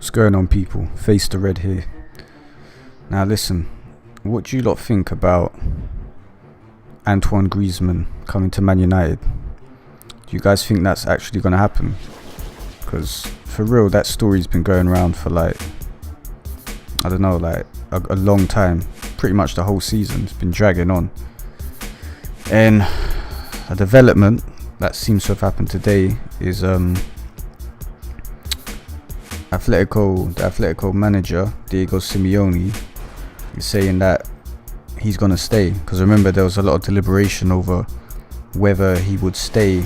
What's going on, people? Face the Red here. Now listen, what do you lot think about Antoine Griezmann coming to Man United? Do you guys think that's actually going to happen? Because for real, that story's been going around for a long time. Pretty much the whole season. It's been dragging on. And a development that seems to have happened today is the Atletico manager Diego Simeone is saying that he's gonna stay, because remember there was a lot of deliberation over whether he would stay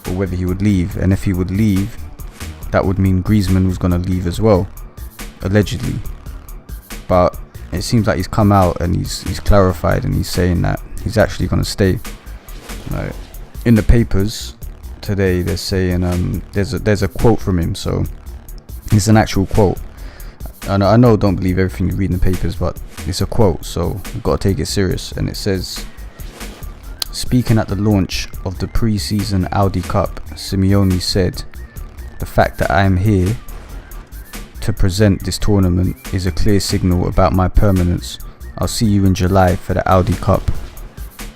or whether he would leave, and if he would leave, that would mean Griezmann was gonna leave as well, allegedly. But it seems like he's come out and he's clarified, and he's saying that he's actually gonna stay. In the papers today, they're saying there's a quote from him, so it's an actual quote. I know don't believe everything you read in the papers, but it's a quote, so you've got to take it serious. And it says, speaking at the launch of the pre-season Audi Cup, Simeone said, "The fact that I am here to present this tournament is a clear signal about my permanence. I'll see you in July for the Audi Cup.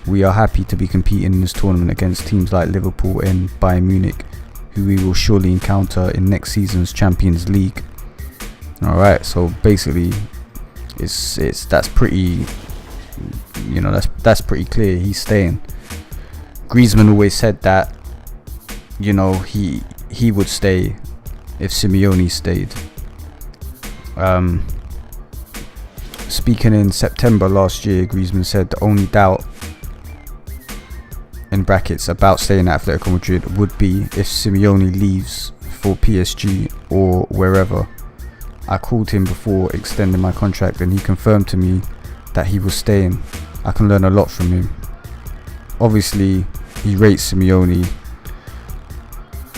We are happy to be competing in this tournament against teams like Liverpool and Bayern Munich, who we will surely encounter in next season's Champions League." Alright, so basically that's pretty, that's pretty clear. He's staying. Griezmann always said that, he would stay if Simeone stayed. Speaking in September last year, Griezmann said the only doubt, in brackets, about staying at Atletico Madrid would be if Simeone leaves for PSG or wherever. I called him before extending my contract and he confirmed to me that he was staying. I can learn a lot from him. Obviously, he rates Simeone.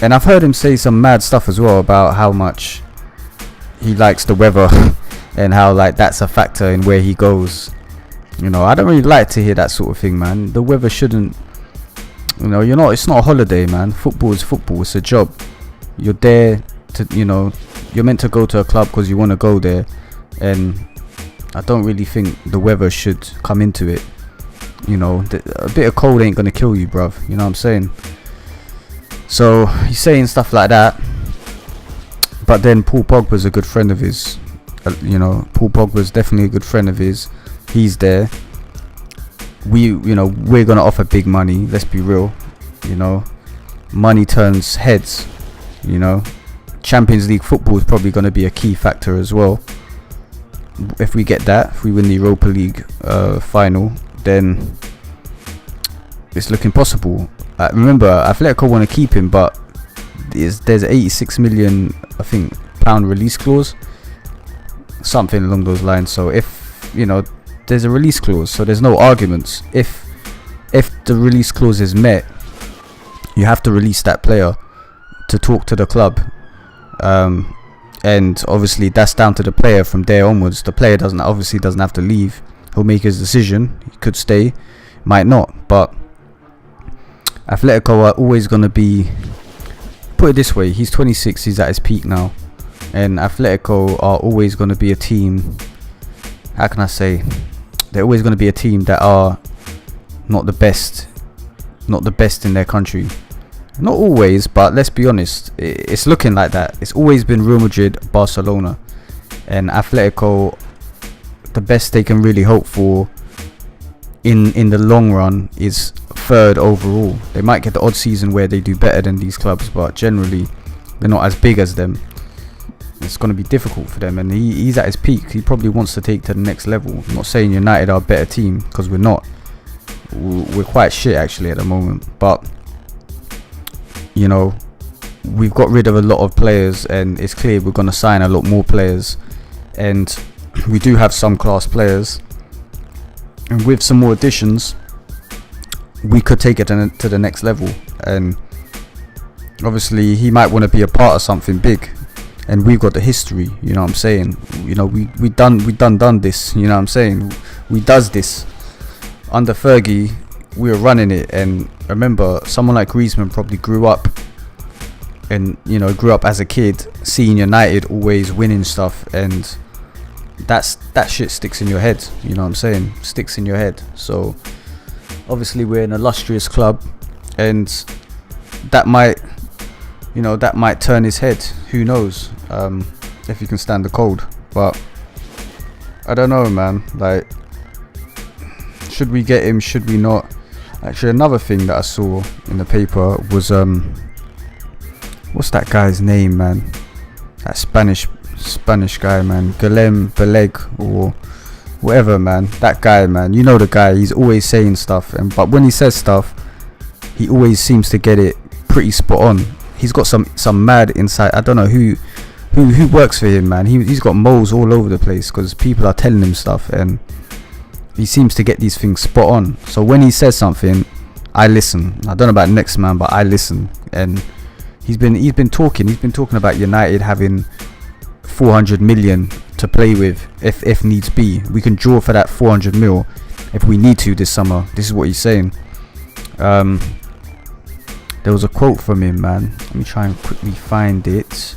And I've heard him say some mad stuff as well about how much he likes the weather and how that's a factor in where he goes. I don't really like to hear that sort of thing, man. The weather shouldn't, it's not a holiday, man. Football is football. It's a job. You're there to, you're meant to go to a club because you want to go there, and I don't really think the weather should come into it. A bit of cold ain't gonna kill you, bruv. You know what I'm saying? So he's saying stuff like that, but then Paul Pogba's a good friend of his. Paul Pogba's definitely a good friend of his. He's there. We're gonna offer big money. Let's be real. Money turns heads. Champions League football is probably going to be a key factor as well. If we get that, if we win the Europa League final, then it's looking possible. Remember, Atletico want to keep him, but there's 86 million, I think, pound release clause, something along those lines. So if there's a release clause, so there's no arguments. If the release clause is met, you have to release that player to talk to the club. And obviously that's down to the player from there onwards. The player doesn't have to leave. He'll make his decision. He could stay, might not. But Atletico are always going to be, put it this way, he's 26, he's at his peak now, and Atletico are always going to be a team, how can I say, they're always going to be a team that are not the best in their country. Not always, but let's be honest, it's looking like that. It's always been Real Madrid, Barcelona, and Atletico. The best they can really hope for in the long run is third overall. They might get the odd season where they do better than these clubs, but generally they're not as big as them. It's going to be difficult for them, and he's at his peak. He probably wants to take to the next level. I'm not saying United are a better team, because we're not. We're quite shit actually at the moment, but we've got rid of a lot of players, and it's clear we're going to sign a lot more players, and we do have some class players, and with some more additions we could take it to the next level. And obviously he might want to be a part of something big, and we've got the history, you know what I'm saying. We done this, you know what I'm saying. We does this under Fergie. We were running it, and remember, someone like Griezmann probably grew up and you know, grew up as a kid seeing United always winning stuff, and that shit sticks in your head. You know what I'm saying? Sticks in your head. So obviously we're an illustrious club, and that might turn his head. Who knows? If he can stand the cold. But I don't know, man. Like, should we get him? Should we not? Actually, another thing that I saw in the paper was what's that guy's name, man? That Spanish guy, man. Guillem Beleg or whatever, man. That guy, man. You know the guy. He's always saying stuff, but when he says stuff, he always seems to get it pretty spot on. He's got some mad insight. I don't know who works for him, man. He's got moles all over the place because people are telling him stuff, and he seems to get these things spot on. So when he says something, I listen. I don't know about next man, but I listen. And he's been talking about United having 400 million to play with if needs be. We can draw for that 400 mil if we need to this summer. This is what he's saying. There was a quote from him, man. Let me try and quickly find it.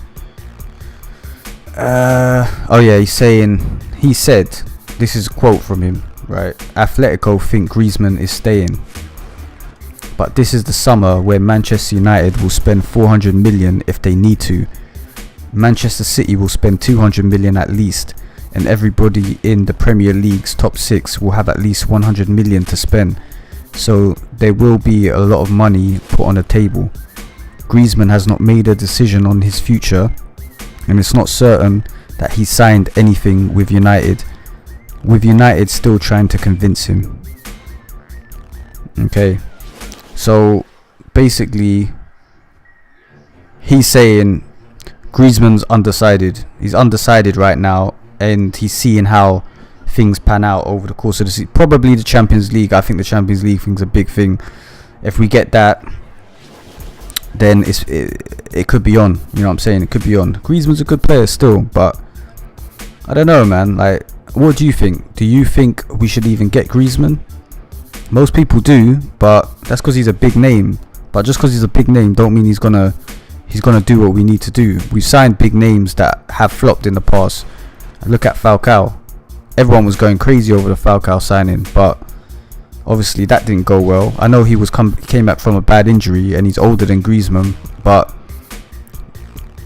He said, this is a quote from him, right? Atletico think Griezmann is staying, but this is the summer where Manchester United will spend 400 million if they need to. Manchester City will spend 200 million at least, and everybody in the Premier League's top 6 will have at least 100 million to spend. So there will be a lot of money put on the table. Griezmann has not made a decision on his future, and it's not certain that he signed anything with United, with United still trying to convince him. Okay, so basically he's saying Griezmann's undecided. He's undecided right now, and he's seeing how things pan out over the course of the season. Probably the Champions League. I think the Champions League thing's a big thing. If we get that, then it could be on. You know what I'm saying? It could be on. Griezmann's a good player still, but I don't know, man. Like, what do you think? Do you think we should even get Griezmann? Most people do, but that's because he's a big name. But just because he's a big name don't mean he's gonna do what we need to do. We've signed big names that have flopped in the past. Look at Falcao. Everyone was going crazy over the Falcao signing, but obviously that didn't go well. I know he came back from a bad injury, and he's older than Griezmann, but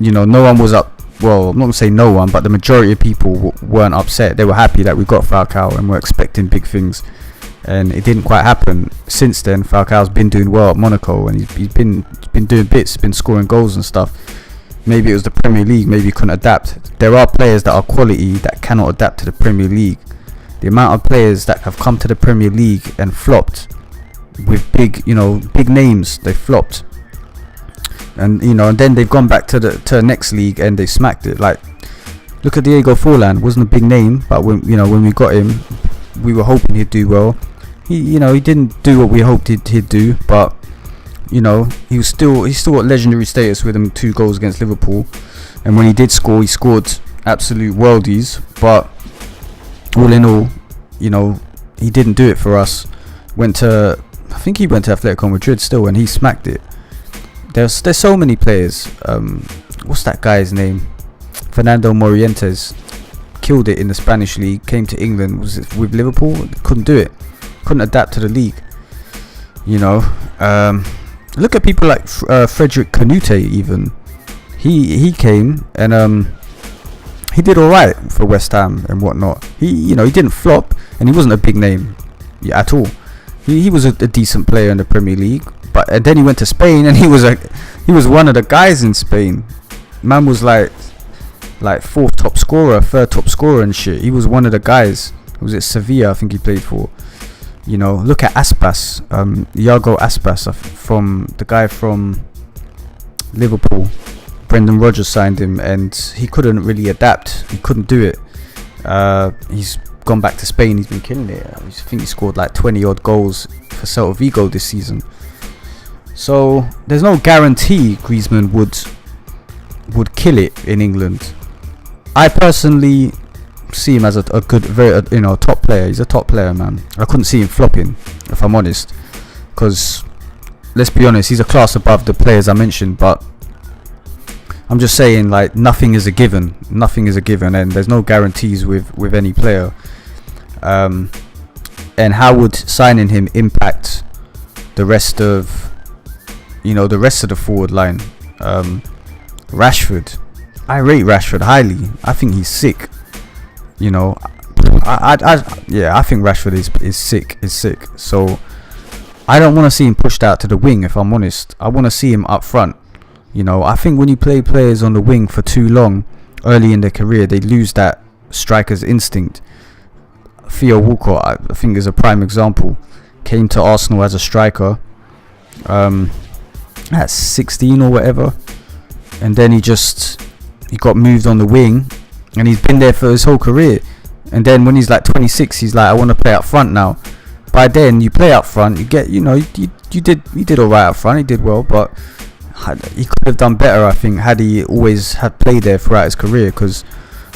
you know, no one was up. Well, I'm not gonna say no one, but the majority of people weren't upset. They were happy that we got Falcao and were expecting big things, and it didn't quite happen. Since then, Falcao's been doing well at Monaco, and he's been doing bits, been scoring goals and stuff. Maybe it was the Premier League, maybe he couldn't adapt. There are players that are quality that cannot adapt to the Premier League. The amount of players that have come to the Premier League and flopped with big names, they flopped. And and then they've gone back to the next league and they smacked it. Like, look at Diego Forlan. Wasn't a big name, but when we got him, we were hoping he'd do well. He didn't do what we hoped he'd do, but he's still got legendary status with him 2 goals against Liverpool, and when he did score, he scored absolute worldies. But all in all, he didn't do it for us. I think he went to Atletico Madrid still, and he smacked it. There's so many players. What's that guy's name? Fernando Morientes killed it in the Spanish league. Came to England, was it with Liverpool? Couldn't do it. Couldn't adapt to the league. Look at people like Frederick Canute. Even he came and he did all right for West Ham and whatnot. He didn't flop, and he wasn't a big name at all. He was a decent player in the Premier League, but then he went to Spain, and he was one of the guys in Spain. Man was like 4th top scorer, 3rd top scorer and shit. He was one of the guys. Was it Sevilla? I think he played for. Look at Aspas, Iago Aspas, from the guy from Liverpool. Brendan Rodgers signed him, and he couldn't really adapt. He couldn't do it. He's gone back to Spain. He's been killing it. I think he scored like 20 odd goals for Celta Vigo this season. So there's no guarantee Griezmann would kill it in England. I personally see him as a good, very top player. He's a top player, man. I couldn't see him flopping, if I'm honest, because let's be honest, he's a class above the players I mentioned. But I'm just saying, like, nothing is a given. Nothing is a given, and there's no guarantees with any player. And how would signing him impact the rest of the forward line? Rashford, I rate Rashford highly. I think he's sick. I think Rashford is sick. So I don't want to see him pushed out to the wing. If I'm honest, I want to see him up front. I think when you play players on the wing for too long early in their career, they lose that striker's instinct. Theo Walcott, I think, is a prime example. Came to Arsenal as a striker at 16 or whatever, and then he got moved on the wing, and he's been there for his whole career. And then when he's like 26, he's like, I want to play up front now. By then, you play up front, you get, you did all right up front, he did well, but he could have done better, I think, had he always had played there throughout his career, because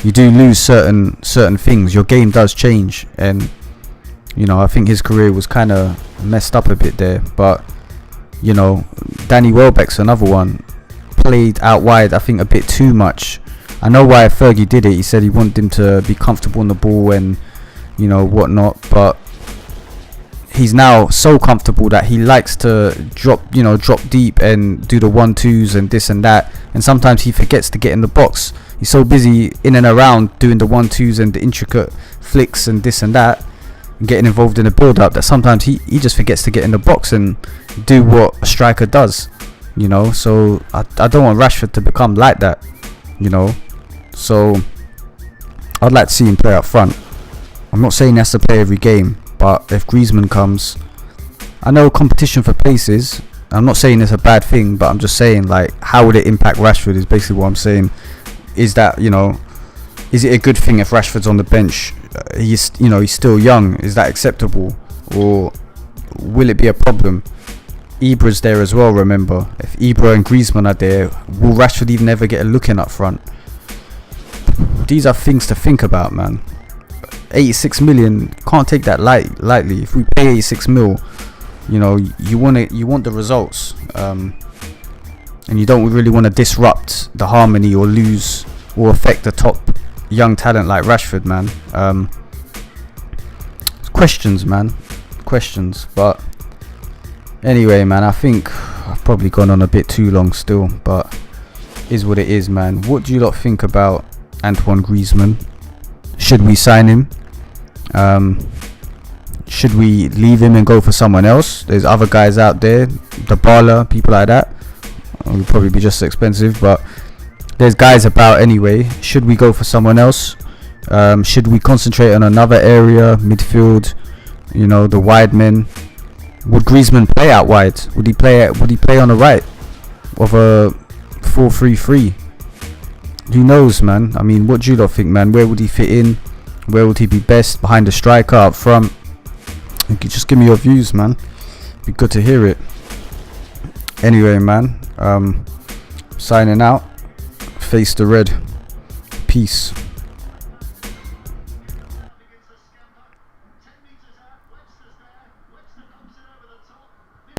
you do lose certain things. Your game does change, and I think his career was kind of messed up a bit there. But Danny Welbeck's another one, played out wide, I think, a bit too much. I know why Fergie did it. He said he wanted him to be comfortable on the ball and whatnot, but he's now so comfortable that he likes to drop deep and do the 1-2s and this and that, and sometimes he forgets to get in the box. He's so busy in and around doing the 1-2s and the intricate flicks and this and that, and getting involved in the build-up, that sometimes he just forgets to get in the box and do what a striker does. So I don't want Rashford to become like that. So I'd like to see him play up front. I'm not saying he has to play every game, but if Griezmann comes, I know competition for places. I'm not saying it's a bad thing, but I'm just saying, like, how would it impact Rashford is basically what I'm saying. Is that, is it a good thing if Rashford's on the bench? He's still young. Is that acceptable, or will it be a problem? Ibra's there as well, remember. If Ibra and Griezmann are there, will Rashford even ever get a look in up front? These are things to think about, man. 86 million, can't take that lightly. If we pay 86 mil, you want the results, and you don't really want to disrupt the harmony or lose or affect the top young talent like Rashford, man. Questions. But anyway, man, I think I've probably gone on a bit too long still, but is what it is, man. What do you lot think about Antoine Griezmann? Should we sign him? Should we leave him and go for someone else? There's other guys out there, Dybala, people like that. It would probably be just as expensive, but there's guys about anyway. Should we go for someone else? Should we concentrate on another area, midfield? The wide men. Would Griezmann play out wide? Would he play on the right of a 4-3-3? Who knows, man? I mean, what do you lot think, man? Where would he fit in? Where would he be best? Behind the striker, up front? Just give me your views, man. Be good to hear it. Anyway, man, signing out. Face the red. Peace.